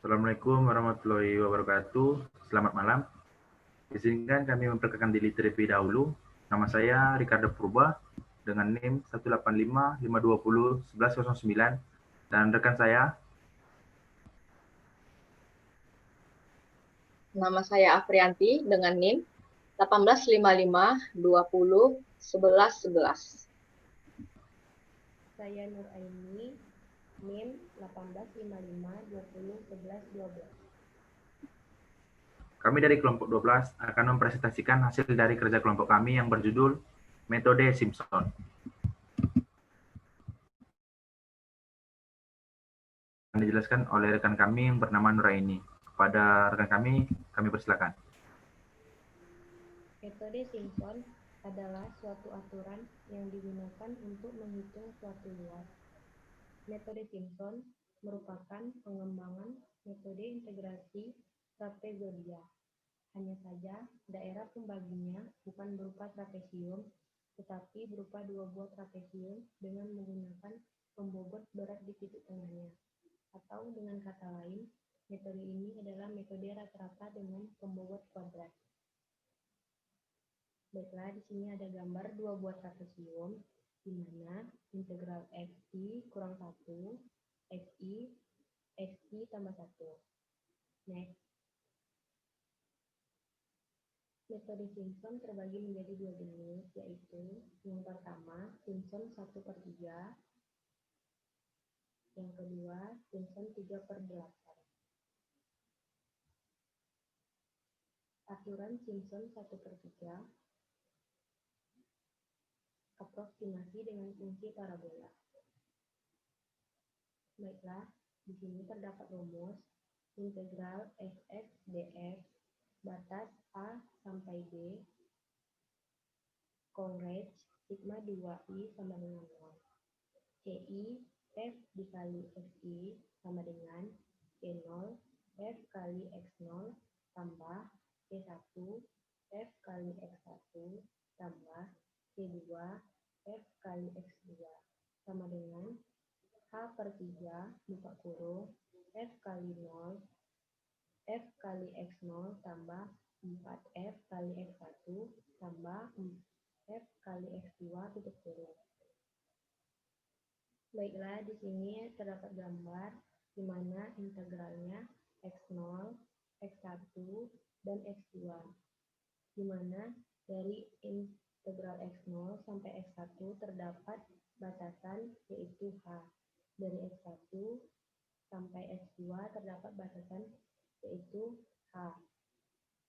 Assalamualaikum warahmatullahi wabarakatuh. Selamat malam. Izinkan kami memperkenalkan diri terlebih dahulu. Nama saya Ricardo Purba dengan NIM 18552011109 dan rekan saya. Nama saya Afrianti dengan NIM 1855201111. Saya Nur Aini, NIM 1855201112. Kami dari kelompok 12 akan mempresentasikan hasil dari kerja kelompok kami yang berjudul Metode Simpson. Akan dijelaskan oleh rekan kami yang bernama Nur Aini. Kepada rekan kami persilakan. Metode Simpson adalah suatu aturan yang digunakan untuk menghitung suatu luas. Metode Simpson merupakan pengembangan metode integrasi trapezoidal. Hanya saja, daerah pembaginya bukan berupa trapesium, tetapi berupa dua buah trapesium dengan menggunakan pembobot berat di titik tengahnya. Atau dengan kata lain, metode ini adalah metode rata-rata dengan pembobot kuadrat. Baiklah, di sini ada gambar dua buah trapesium, di mana integral xi kurang 1, xi tambah 1. Next. Metode Simpson terbagi menjadi dua jenis, yaitu yang pertama, Simpson 1/3, yang kedua, Simpson 3/8. Aturan Simpson 1/3, aproksimasi dengan fungsi parabola. Baiklah, di sini terdapat rumus integral fx dx batas a sampai b conrage sigma 2i sama dengan 0. Ci f dikali xi sama dengan c0 f kali x0 tambah c1 f kali x1 tambah c2 f kali x2 sama dengan h/3 buka kurung f kali 0 f kali x0 tambah 4f kali x1 tambah f kali x2 tutup kurung. Baiklah, di sini terdapat gambar di mana integralnya x0, x1, dan x2. Di mana dari integral x0 sampai x1 terdapat batasan yaitu h. Dari x1 sampai x2 terdapat batasan yaitu h.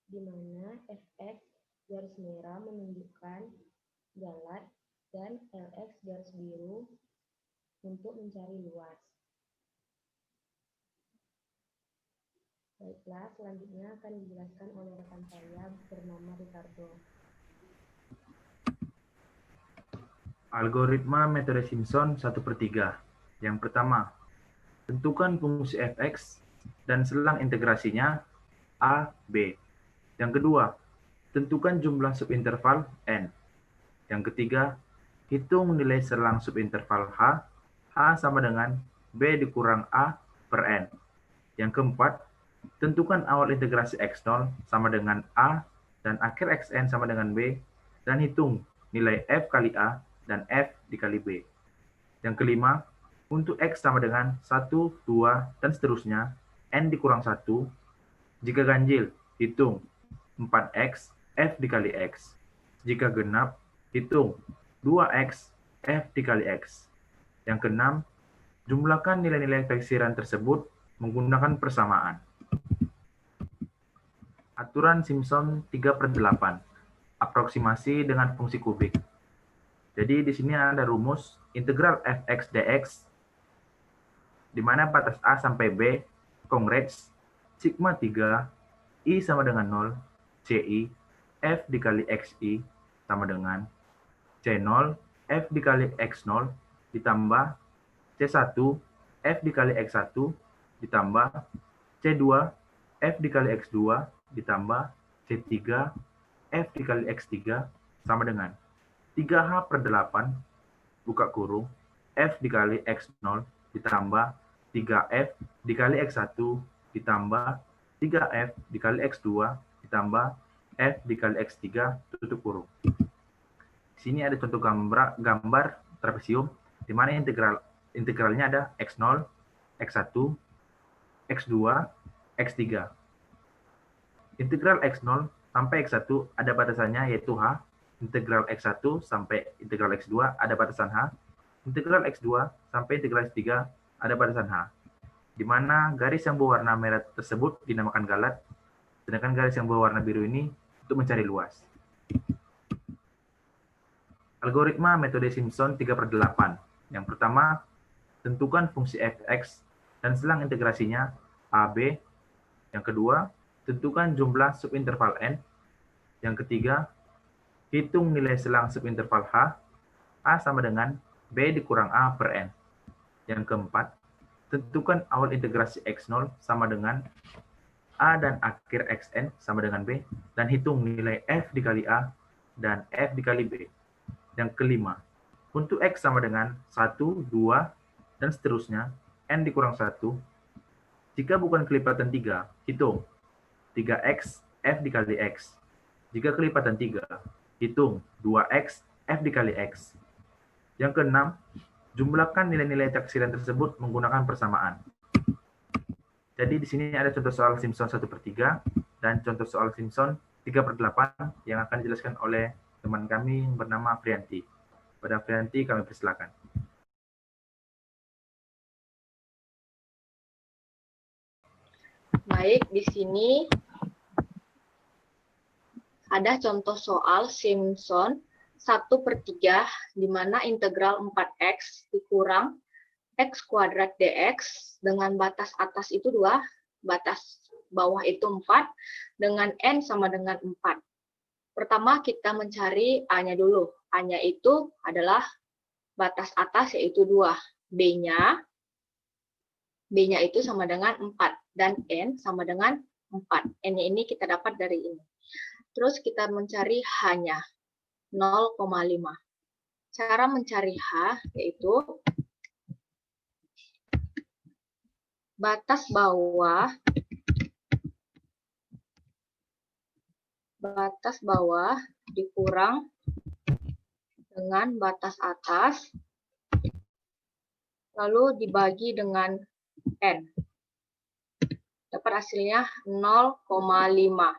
Di mana fx garis merah menunjukkan galat dan lx garis biru untuk mencari luas. Baiklah, selanjutnya akan dijelaskan oleh rekan saya bernama Ricardo. Algoritma metode Simpson 1/3. Yang pertama, tentukan fungsi fx dan selang integrasinya a, b. Yang kedua, tentukan jumlah subinterval n. Yang ketiga, hitung nilai selang subinterval h sama dengan b dikurang a per n. Yang keempat, tentukan awal integrasi x0 sama dengan a dan akhir xn sama dengan b, dan hitung nilai f kali a dan f dikali b. Yang kelima, untuk x sama dengan 1, 2, dan seterusnya, n dikurang 1, jika ganjil, hitung 4x f dikali x. Jika genap, hitung 2x f dikali x. Yang keenam, jumlahkan nilai-nilai peksiran tersebut menggunakan persamaan. Aturan Simpson 3/8. Aproksimasi dengan fungsi kubik. Jadi di sini ada rumus integral fx dx di mana batas a sampai b conrage sigma 3 i sama dengan 0 ci f dikali xi sama dengan c0 f dikali x0 ditambah c1 f dikali x1 ditambah c2 f dikali x2 ditambah c3 f dikali x3 sama dengan 3h/8 buka kurung f dikali x0 ditambah 3f dikali x1 ditambah 3F dikali X2 ditambah F dikali X3 tutup kurung. Di sini ada contoh gambar trapesium di mana integralnya ada X0, X1, X2, X3. Integral X0 sampai X1 ada batasannya yaitu H. Integral X1 sampai integral X2 ada batasan H. Integral X2 sampai integral X3 ada batasan H. Di mana garis yang berwarna merah tersebut dinamakan galat, sedangkan garis yang berwarna biru ini untuk mencari luas. Algoritma metode Simpson 3/8. Yang pertama, tentukan fungsi fx dan selang integrasinya AB. Yang kedua, tentukan jumlah subinterval n. Yang ketiga, hitung nilai selang subinterval H. A sama dengan B dikurang A per n. Yang keempat, tentukan awal integrasi x0 sama dengan A dan akhir xn sama dengan B, dan hitung nilai f dikali A dan f dikali B. Yang kelima, untuk x sama dengan 1, 2, dan seterusnya, n dikurang 1. Jika bukan kelipatan 3, hitung 3x f dikali x. Jika kelipatan 3, hitung 2x f dikali x. Yang keenam, jumlahkan nilai-nilai taksiran tersebut menggunakan persamaan. Jadi di sini ada contoh soal Simpson 1/3 dan contoh soal Simpson 3/8 yang akan dijelaskan oleh teman kami yang bernama Afrianti. Pada Afrianti kami persilakan. Baik, di sini ada contoh soal Simpson 1/3 di mana integral 4x dikurang x kuadrat dx dengan batas atas itu 2, batas bawah itu 4, dengan n sama dengan 4. Pertama kita mencari A-nya dulu. A-nya itu adalah batas atas yaitu 2. B-nya itu sama dengan 4 dan n sama dengan 4. N-nya ini kita dapat dari ini. Terus kita mencari H-nya 0,5. Cara mencari H yaitu batas bawah dikurang dengan batas atas lalu dibagi dengan n. Dapat hasilnya 0,5.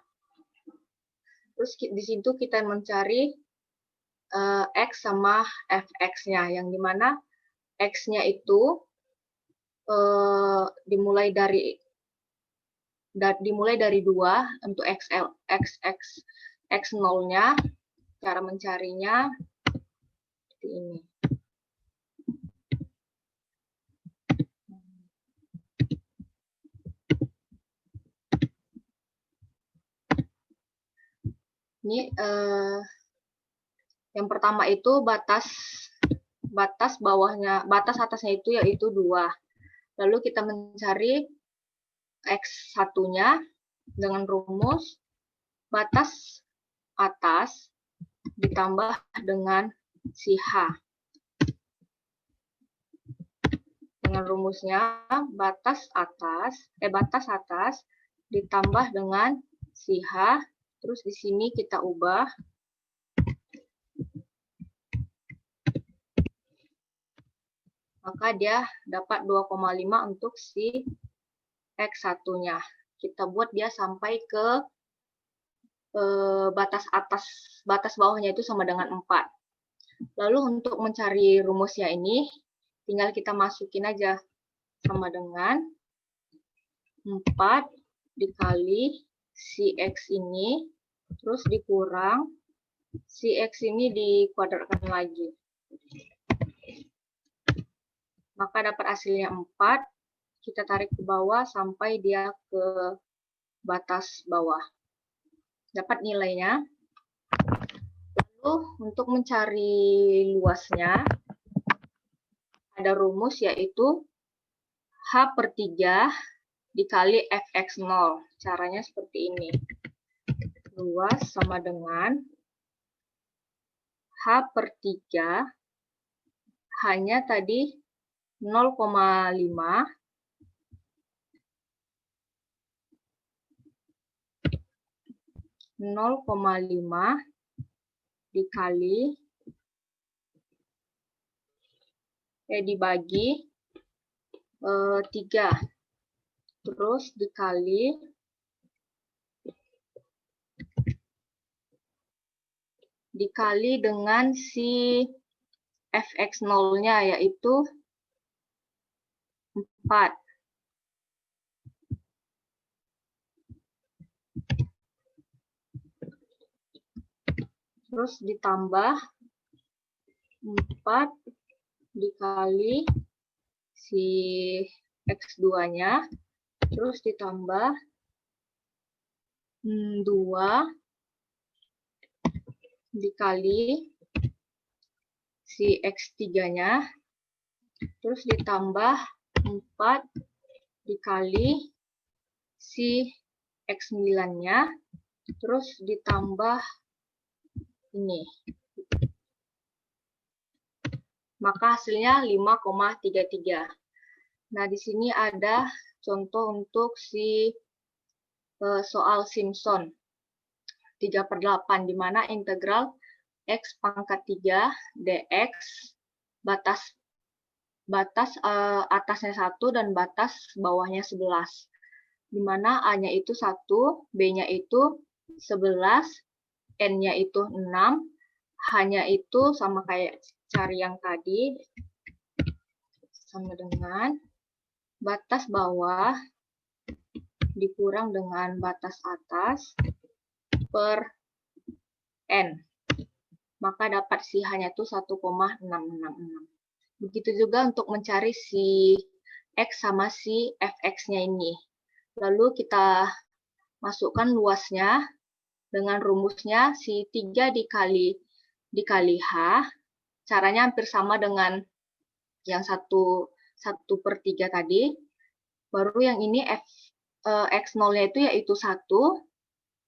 Terus di situ kita mencari x sama fx-nya, yang dimana x-nya itu dimulai dari 2 untuk x0-nya. Cara mencarinya seperti ini. Ini yang pertama itu batas atasnya itu yaitu 2. Lalu kita mencari X1-nya dengan rumus batas atas ditambah dengan si H. Dengan rumusnya batas atas ditambah dengan si H. Terus di sini kita ubah. Maka dia dapat 2,5 untuk si X1-nya. Kita buat dia sampai ke batas bawahnya itu sama dengan 4. Lalu untuk mencari rumusnya ini, tinggal kita masukin aja. Sama dengan 4 dikali si X ini, terus dikurang si X ini dikuadratkan lagi. Maka dapat hasilnya 4, kita tarik ke bawah sampai dia ke batas bawah. Dapat nilainya. Lalu untuk mencari luasnya, ada rumus yaitu H/3 dikali fx0. Caranya seperti ini. Luas sama dengan H/3, hanya tadi 0,5 0,5 dikali dibagi 3. Terus dikali dengan si fx0-nya, yaitu 4. Terus ditambah 4 dikali si x2-nya, terus ditambah 2 dikali si x3-nya, terus ditambah 4 dikali si x9-nya, terus ditambah ini. Maka hasilnya 5,33. Nah, di sini ada contoh untuk si soal Simpson 3/8, di mana integral x pangkat 3 dx batas atasnya 1 dan batas bawahnya 11. Di mana A-nya itu 1, B-nya itu 11, N-nya itu 6, H-nya itu sama kayak cari yang tadi, sama dengan batas bawah dikurang dengan batas atas per N. Maka dapat si H-nya itu 1,666. Begitu juga untuk mencari si X sama si Fx-nya ini. Lalu kita masukkan luasnya dengan rumusnya si 3 dikali H. Caranya hampir sama dengan yang 1/3 tadi. Baru yang ini X0-nya itu yaitu 1,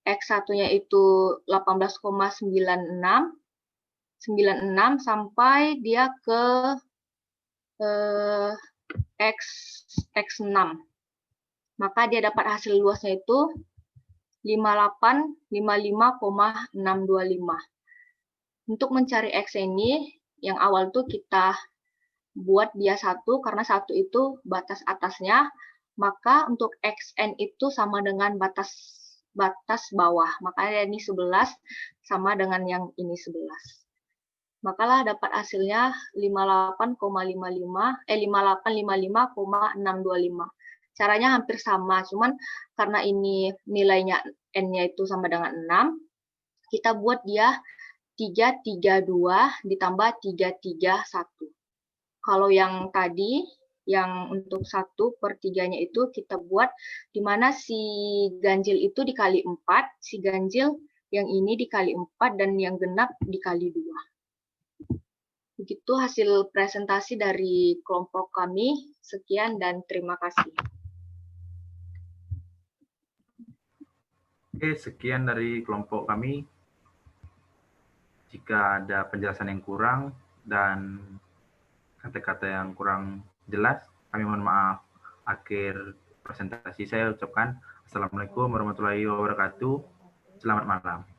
X1-nya itu 18,96 sampai dia ke X6. Maka dia dapat hasil luasnya itu 5855,625. Untuk mencari X ini, yang awal tuh kita buat dia 1, karena 1 itu batas atasnya, maka untuk Xn itu sama dengan batas bawah. Makanya ini 11 sama dengan yang ini 11. Makalah dapat hasilnya 5855,625. Caranya hampir sama, cuman karena ini nilainya N-nya itu sama dengan 6, kita buat dia 332 ditambah 331. Kalau yang tadi, yang untuk 1/3-nya itu kita buat di mana si ganjil itu dikali 4, si ganjil yang ini dikali 4, dan yang genap dikali 2. Begitu hasil presentasi dari kelompok kami. Sekian dan terima kasih. Oke, sekian dari kelompok kami. Jika ada penjelasan yang kurang dan kata-kata yang kurang jelas, kami mohon maaf. Akhir presentasi saya ucapkan Assalamualaikum warahmatullahi wabarakatuh. Selamat malam.